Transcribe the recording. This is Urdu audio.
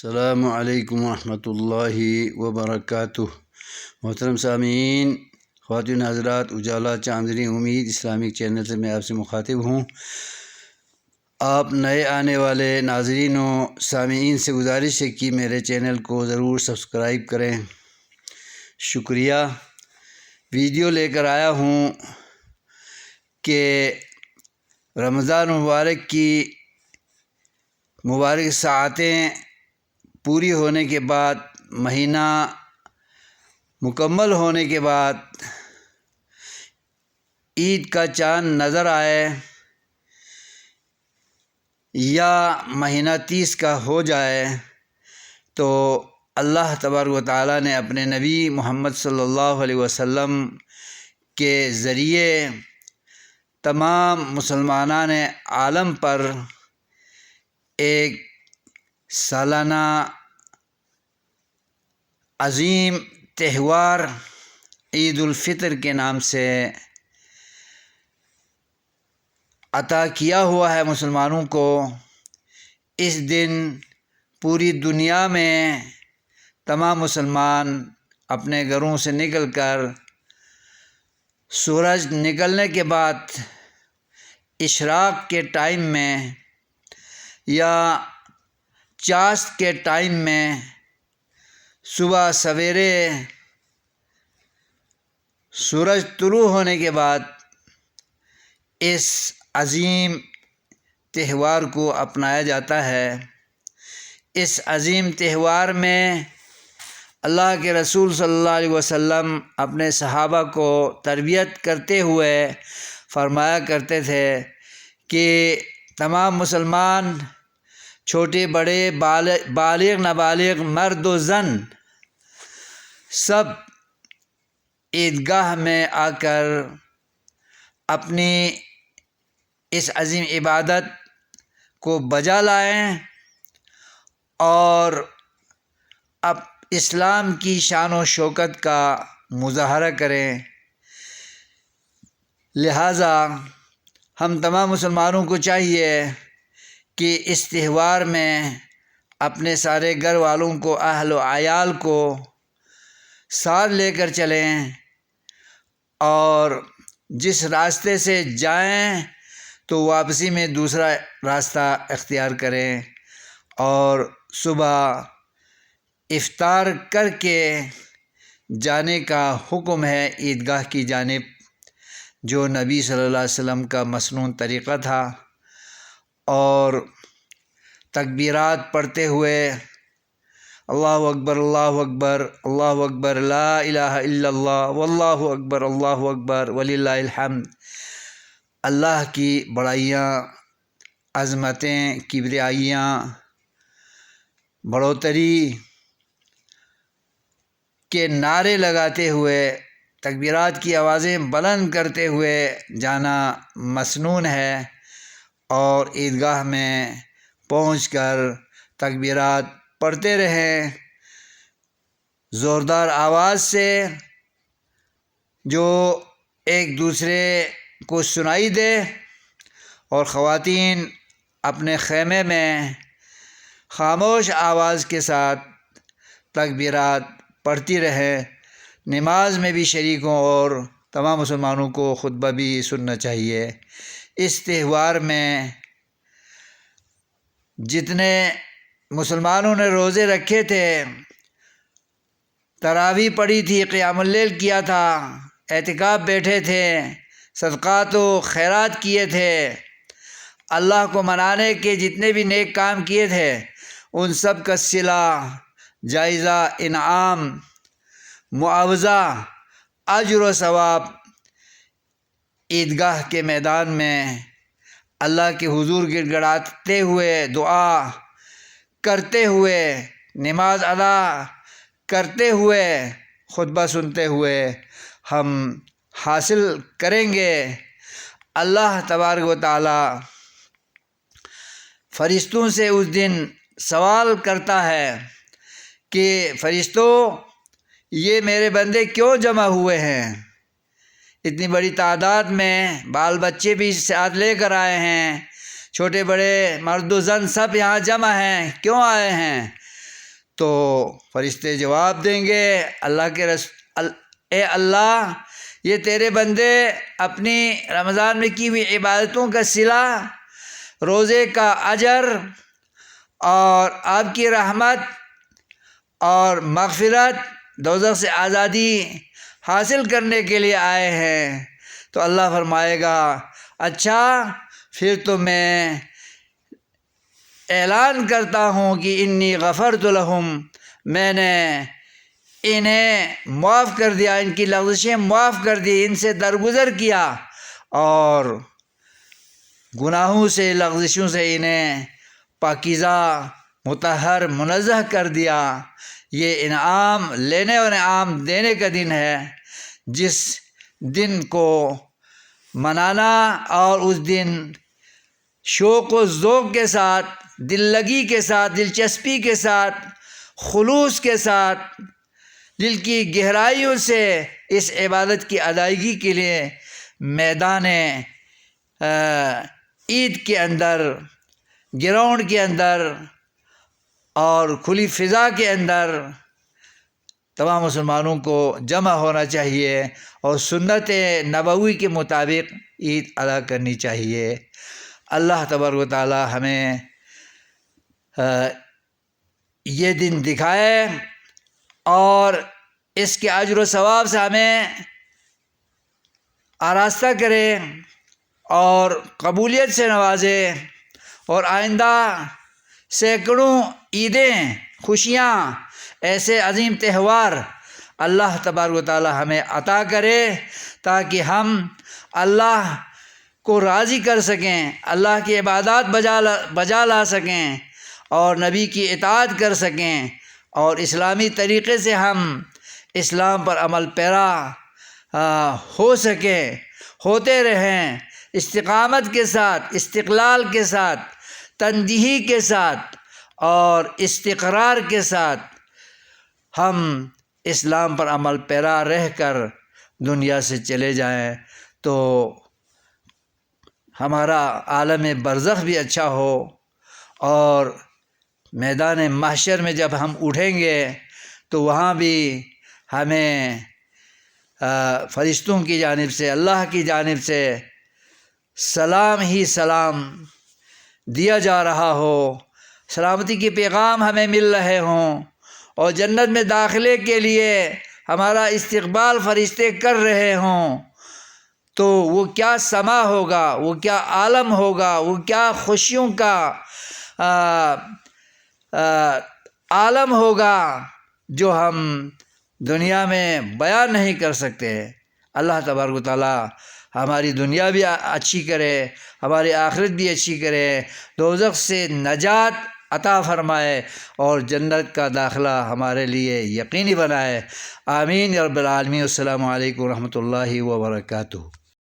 السلام علیکم ورحمۃ اللہ وبرکاتہ۔ محترم سامعین، خواتین حضرات، اجالا چاندنی امید اسلامک چینل سے میں آپ سے مخاطب ہوں۔ آپ نئے آنے والے ناظرین و سامعین سے گزارش ہے کہ میرے چینل کو ضرور سبسکرائب کریں، شکریہ۔ ویڈیو لے کر آیا ہوں کہ رمضان مبارک کی مبارک ساعتیں پوری ہونے کے بعد، مہینہ مکمل ہونے کے بعد عید کا چاند نظر آئے یا مہینہ 30 کا ہو جائے تو اللہ تبارک و تعالیٰ نے اپنے نبی محمد صلی اللہ علیہ وسلم کے ذریعے تمام مسلمانان عالم پر ایک سالانہ عظیم تہوار عید الفطر کے نام سے عطا کیا ہوا ہے مسلمانوں کو۔ اس دن پوری دنیا میں تمام مسلمان اپنے گھروں سے نکل کر سورج نکلنے کے بعد اشراق کے ٹائم میں یا چاشت کے ٹائم میں صبح سویرے سورج طلوع ہونے کے بعد اس عظیم تہوار کو اپنایا جاتا ہے۔ اس عظیم تہوار میں اللہ کے رسول صلی اللہ علیہ وسلم اپنے صحابہ کو تربیت کرتے ہوئے فرمایا کرتے تھے کہ تمام مسلمان، چھوٹے بڑے، بالغ نابالغ، مرد و زن، سب عیدگاہ میں آ کر اپنی اس عظیم عبادت کو بجا لائیں اور اب اسلام کی شان و شوکت کا مظاہرہ کریں۔ لہٰذا ہم تمام مسلمانوں کو چاہیے کہ اس تہوار میں اپنے سارے گھر والوں کو، اہل و عیال کو ساتھ لے کر چلیں اور جس راستے سے جائیں تو واپسی میں دوسرا راستہ اختیار کریں، اور صبح افطار کر کے جانے کا حکم ہے عیدگاہ کی جانب، جو نبی صلی اللہ علیہ وسلم کا مسنون طریقہ تھا۔ اور تکبیرات پڑھتے ہوئے اللہ اکبر اللہ اکبر اللہ اکبر لا الہ الا اللہ واللہ اکبر اللہ اکبر وللہ الحمد، اللہ کی بڑائیاں، عظمتیں، کبریائیاں، بڑھوتری کے نعرے لگاتے ہوئے، تکبیرات کی آوازیں بلند کرتے ہوئے جانا مسنون ہے، اور عیدگاہ میں پہنچ کر تکبیرات پڑھتے رہیں زوردار آواز سے، جو ایک دوسرے کو سنائی دے، اور خواتین اپنے خیمے میں خاموش آواز کے ساتھ تکبیرات پڑھتی رہیں۔ نماز میں بھی شریک ہوں اور تمام مسلمانوں کو خطبہ بھی سننا چاہیے۔ اس تہوار میں جتنے مسلمانوں نے روزے رکھے تھے، تراویح پڑھی تھی، قیام اللیل کیا تھا، اعتکاف بیٹھے تھے، صدقات و خیرات کیے تھے، اللہ کو منانے کے جتنے بھی نیک کام کیے تھے، ان سب کا صلہ، جائزہ، انعام، معاوضہ، اجر و ثواب عیدگاہ کے میدان میں اللہ کے حضور گڑ گڑاتے ہوئے، دعا کرتے ہوئے، نماز ادا کرتے ہوئے، خطبہ سنتے ہوئے ہم حاصل کریں گے۔ اللہ تبارک و تعالی فرشتوں سے اس دن سوال کرتا ہے کہ فرشتوں، یہ میرے بندے کیوں جمع ہوئے ہیں؟ اتنی بڑی تعداد میں، بال بچے بھی ساتھ لے کر آئے ہیں، چھوٹے بڑے، مرد و زن سب یہاں جمع ہیں، کیوں آئے ہیں؟ تو فرشتے جواب دیں گے اللہ کے اے اللہ، یہ تیرے بندے اپنی رمضان میں کی ہوئی عبادتوں کا صلہ، روزے کا اجر اور آپ کی رحمت اور مغفرت، دوزخ سے آزادی حاصل کرنے کے لیے آئے ہیں۔ تو اللہ فرمائے گا اچھا، پھر تو میں اعلان کرتا ہوں کہ انی غفرت لہم، میں نے انہیں معاف کر دیا، ان کی لغزشیں معاف کر دی، ان سے درگزر کیا اور گناہوں سے، لغزشوں سے انہیں پاکیزہ، مطہر، منزہ کر دیا۔ یہ انعام لینے اور انعام دینے کا دن ہے، جس دن کو منانا اور اس دن شوق و ذوق کے ساتھ، دل لگی کے ساتھ، دلچسپی کے ساتھ، خلوص کے ساتھ، دل کی گہرائیوں سے اس عبادت کی ادائیگی کے لیے میدان عید کے اندر، گراؤنڈ کے اندر اور کھلی فضا کے اندر تمام مسلمانوں کو جمع ہونا چاہیے اور سنت نبوی کے مطابق عید ادا کرنی چاہیے۔ اللہ تبارک و تعالی ہمیں یہ دن دکھائے اور اس کے اجر و ثواب سے ہمیں آراستہ کرے اور قبولیت سے نوازے، اور آئندہ سینکڑوں عیدیں، خوشیاں، ایسے عظیم تہوار اللہ تبارک و تعالی ہمیں عطا کرے تاکہ ہم اللہ کو راضی کر سکیں، اللہ کی عبادات بجا لا سکیں اور نبی کی اطاعت کر سکیں، اور اسلامی طریقے سے ہم اسلام پر عمل پیرا ہو سکیں، ہوتے رہیں، استقامت کے ساتھ، استقلال کے ساتھ، تندہی کے ساتھ اور استقرار کے ساتھ ہم اسلام پر عمل پیرا رہ کر دنیا سے چلے جائیں، تو ہمارا عالم برزخ بھی اچھا ہو، اور میدان محشر میں جب ہم اٹھیں گے تو وہاں بھی ہمیں فرشتوں کی جانب سے، اللہ کی جانب سے سلام ہی سلام دیا جا رہا ہو، سلامتی کے پیغام ہمیں مل رہے ہوں، اور جنت میں داخلے کے لیے ہمارا استقبال فرشتے کر رہے ہوں، تو وہ کیا سما ہوگا، وہ کیا عالم ہوگا، وہ کیا خوشیوں کا عالم ہوگا جو ہم دنیا میں بیان نہیں کر سکتے۔ اللہ تبارک و تعالی ہماری دنیا بھی اچھی کرے، ہماری آخرت بھی اچھی کرے، دوزخ سے نجات عطا فرمائے اور جنت کا داخلہ ہمارے لیے یقینی بنائے۔ آمین یا رب العالمین۔ السلام علیکم ورحمۃ اللہ وبرکاتہ۔